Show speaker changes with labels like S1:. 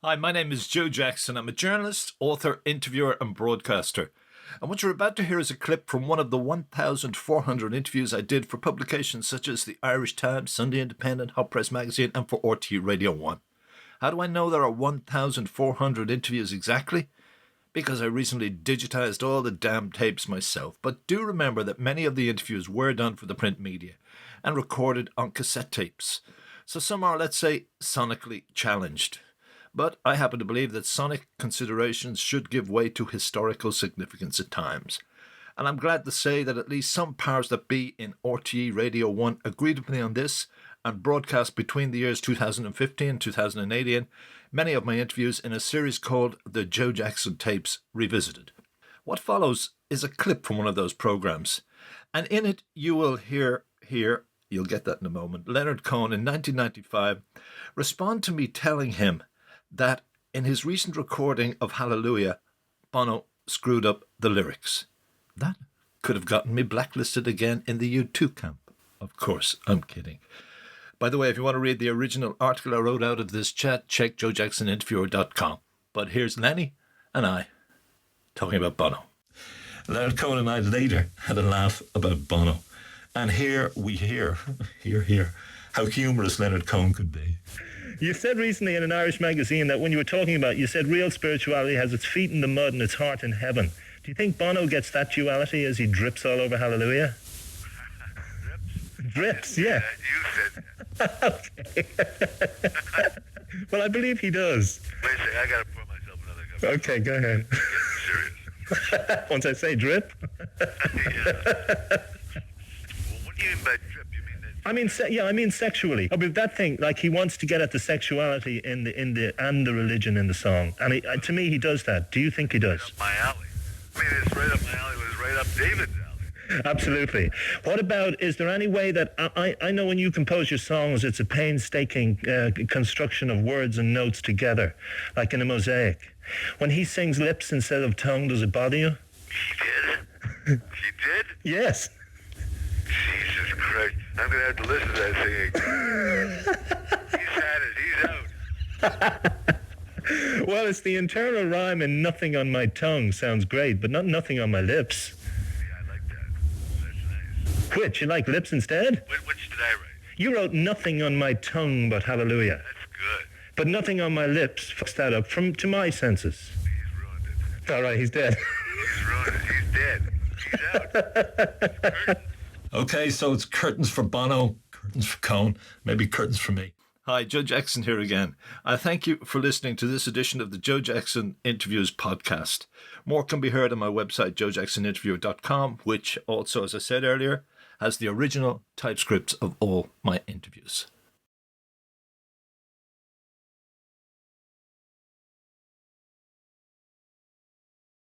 S1: Hi, my name is Joe Jackson. I'm a journalist, author, interviewer, and broadcaster. And what you're about to hear is a clip from one of the 1,400 interviews I did for publications such as the Irish Times, Sunday Independent, Hot Press Magazine, and for RTÉ Radio 1. How do I know there are 1,400 interviews exactly? Because I recently digitized all the damn tapes myself. But do remember that many of the interviews were done for the print media and recorded on cassette tapes. So some are, let's say, sonically challenged. But I happen to believe that sonic considerations should give way to historical significance at times. And I'm glad to say that at least some powers that be in RTÉ Radio 1 agreed with me on this and broadcast between the years 2015 and 2018 many of my interviews in a series called The Joe Jackson Tapes Revisited. What follows is a clip from one of those programs, and in it you will hear, you'll get that in a moment, Leonard Cohen in 1995 respond to me telling him that in his recent recording of Hallelujah, Bono screwed up the lyrics. That could have gotten me blacklisted again in the U2 camp. Of course, I'm kidding. By the way, if you want to read the original article I wrote out of this chat, check joejacksoninterviewer.com. But here's Lenny and I talking about Bono. Leonard Cohen and I later had a laugh about Bono. And here we hear how humorous Leonard Cohen could be.
S2: You said recently in an Irish magazine that when you were talking about, you said real spirituality has its feet in the mud and its heart in heaven. Do you think Bono gets that duality as he drips all over Hallelujah? Drips, yeah.
S3: You said that.
S2: Okay. Well, I believe he does.
S3: Wait a second, I gotta pour myself another cup.
S2: Okay, go ahead.
S3: Getting serious.
S2: Once I say drip.
S3: Yeah. Well, what do you mean by drip? You mean that?
S2: I mean sexually. Oh, but that thing, like he wants to get at the sexuality in the religion in the song, and to me he does that. Do you think he does?
S3: Up my alley. I mean, it's right up my alley. It was right up David's alley.
S2: Absolutely. What about, is there any way that, I know when you compose your songs, it's a painstaking construction of words and notes together, like in a mosaic. When he sings lips instead of tongue, does it bother you?
S3: He did? He did?
S2: Yes.
S3: Jesus Christ. I'm going to have to listen to that singing. He's had it. He's out.
S2: Well, it's the internal rhyme and nothing on my tongue sounds great, but not nothing on my lips.
S3: Yeah, I like that. That's nice.
S2: Which, you like lips instead?
S3: Which did I write?
S2: You wrote nothing on my tongue but hallelujah.
S3: That's good.
S2: But nothing on my lips fucks that up to my senses.
S3: He's ruined it.
S2: All right, he's dead.
S3: He's ruined it. He's dead. He's out. Curtain.
S1: Okay, so it's curtains for Bono, curtains for Cohen, maybe curtains for me. Hi, Joe Jackson here again. I thank you for listening to this edition of the Joe Jackson Interviews podcast. More can be heard on my website, joejacksoninterviewer.com, which also, as I said earlier, has the original typescripts of all my interviews.